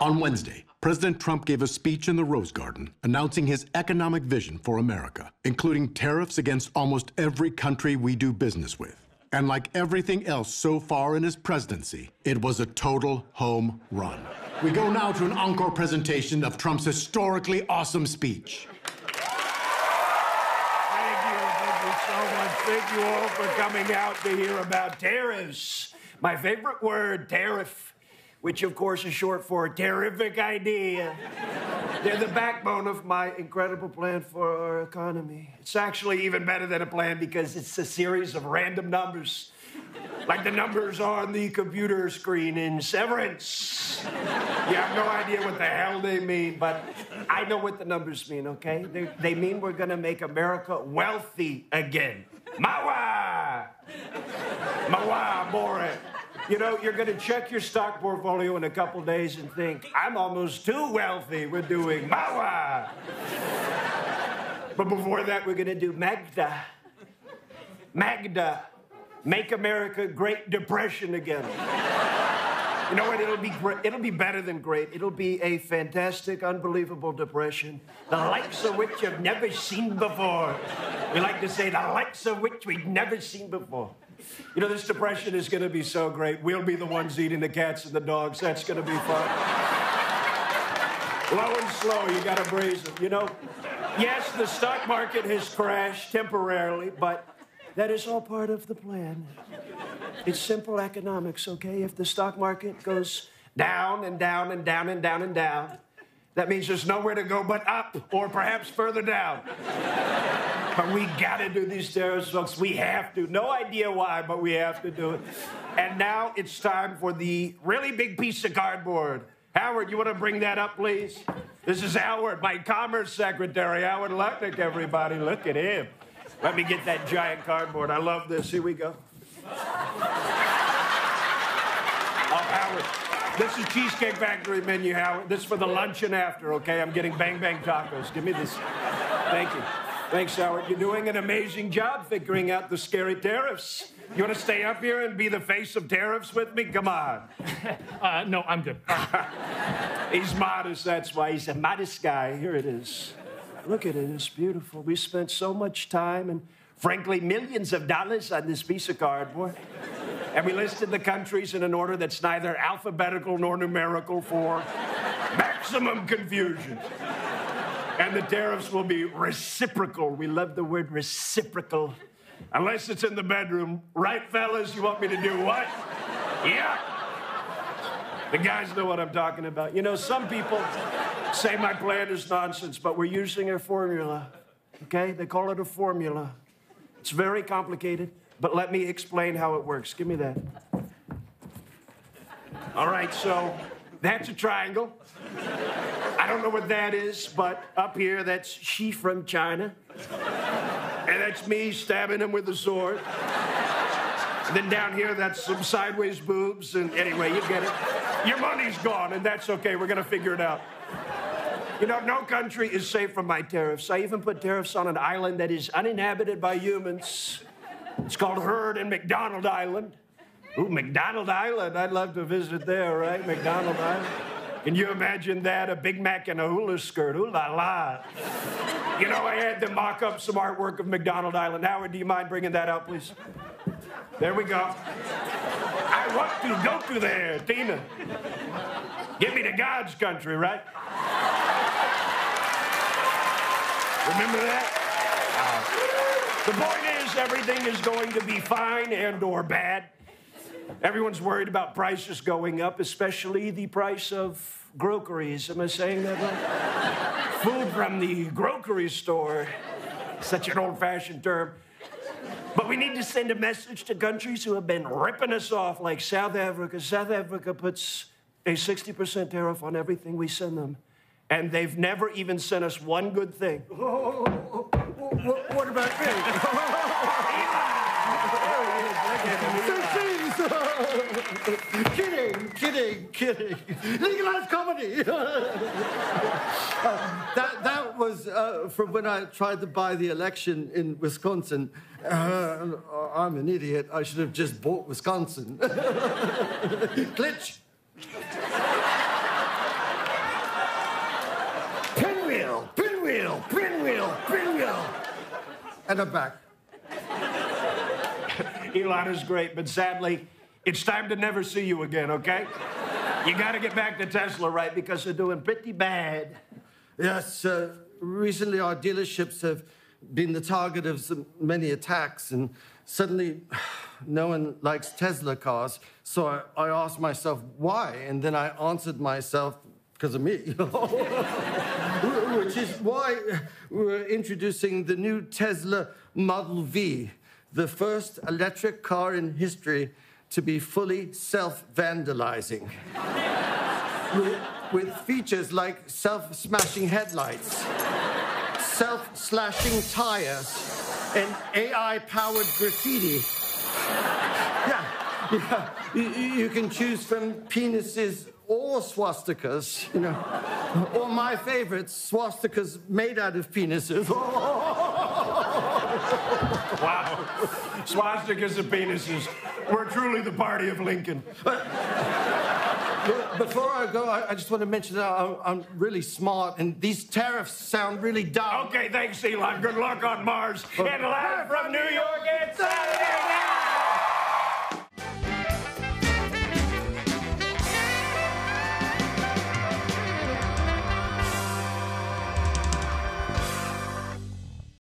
On Wednesday, President Trump gave a speech in the Rose Garden announcing his economic vision for America, including tariffs against almost every country we do business with. And like everything else so far in his presidency, it was a total home run. We go now to an encore presentation of Trump's historically awesome speech. Thank you so much. Thank you all for coming out to hear about tariffs. My favorite word, tariff, which of course is short for terrific idea. They're the backbone of my incredible plan for our economy. It's actually even better than a plan because it's a series of random numbers, like the numbers on the computer screen in Severance. You have no idea what the hell they mean, but I know what the numbers mean, okay? They mean we're gonna make America wealthy again. Mawa! Mawa, more. You know, you're going to check your stock portfolio in a couple days and think, I'm almost too wealthy. We're doing Mawa. But before that, we're going to do Magda. Magda. Make America Great Depression again. You know what? It'll be better than great. It'll be a fantastic, unbelievable depression, the likes of which you've never seen before. We like to say the likes of which we've never seen before. You know, this depression is going to be so great. We'll be the ones eating the cats and the dogs. That's going to be fun. Low and slow, you got to brace them. You know, yes, the stock market has crashed temporarily, but that is all part of the plan. It's simple economics, okay? If the stock market goes down and down and down and down and down, that means there's nowhere to go but up, or perhaps further down. But we gotta do these tariffs, folks. We have to. No idea why, but we have to do it. And now it's time for the really big piece of cardboard. Howard, you want to bring that up, please? This is Howard, my Commerce Secretary. Howard Lutnick, everybody. Look at him. Let me get that giant cardboard. I love this. Here we go. Oh, Howard. This is Cheesecake Factory menu, Howard. This is for the lunch and after, okay? I'm getting Bang Bang tacos. Give me this. Thank you. Thanks, Howard. You're doing an amazing job figuring out the scary tariffs. You want to stay up here and be the face of tariffs with me? Come on. No, I'm good. He's modest, that's why. He's a modest guy. Here it is. Look at it. It's beautiful. We spent so much time and, frankly, millions of dollars on this piece of cardboard. And we listed the countries in an order that's neither alphabetical nor numerical for maximum confusion. And the tariffs will be reciprocal. We love the word reciprocal. Unless it's in the bedroom. Right, fellas? You want me to do what? Yeah. The guys know what I'm talking about. You know, some people say my plan is nonsense, but we're using a formula, okay? They call it a formula. It's very complicated, but let me explain how it works. Give me that. All right, so that's a triangle. I don't know what that is, but up here, that's she from China. And that's me stabbing him with a sword. And then down here, that's some sideways boobs. And anyway, you get it. Your money's gone, and that's okay. We're going to figure it out. You know, no country is safe from my tariffs. I even put tariffs on an island that is uninhabited by humans. It's called Heard and McDonald Island. Ooh, McDonald Island. I'd love to visit there, right? McDonald Island. Can you imagine that? A Big Mac and a hula skirt. Ooh la la. You know, I had to mock up some artwork of McDonald Island. Howard, do you mind bringing that out, please? There we go. I want to go to there, Tina. Get me to God's country, right? Remember that? The point is, everything is going to be fine and or bad. Everyone's worried about prices going up, especially the price of groceries. Am I saying that right? Food from the grocery store. Such an old-fashioned term. But we need to send a message to countries who have been ripping us off, like South Africa. South Africa puts a 60% tariff on everything we send them. And they've never even sent us one good thing. What about me? Kidding. Legalized comedy. That was from when I tried to buy the election in Wisconsin. I'm an idiot. I should have just bought Wisconsin. Glitch. pinwheel, pinwheel. And I'm back. Elon is great, but sadly, it's time to never see you again, okay? You got to get back to Tesla, right? Because they're doing pretty bad. Yes, recently our dealerships have been the target of many attacks, and suddenly no one likes Tesla cars. So I asked myself why, and then I answered myself because of me. Which is why we're introducing the new Tesla Model V, the first electric car in history to be fully self-vandalizing. With features like self-smashing headlights, self-slashing tires, and AI-powered graffiti. Yeah. You can choose from penises or swastikas, you know. Or my favorite, swastikas made out of penises. Wow. Swastikas and penises. We're truly the party of Lincoln. Before I go, I just want to mention that I'm really smart, and these tariffs sound really dumb. Okay, thanks, Elon. Good luck on Mars. And live from New York, it's Saturday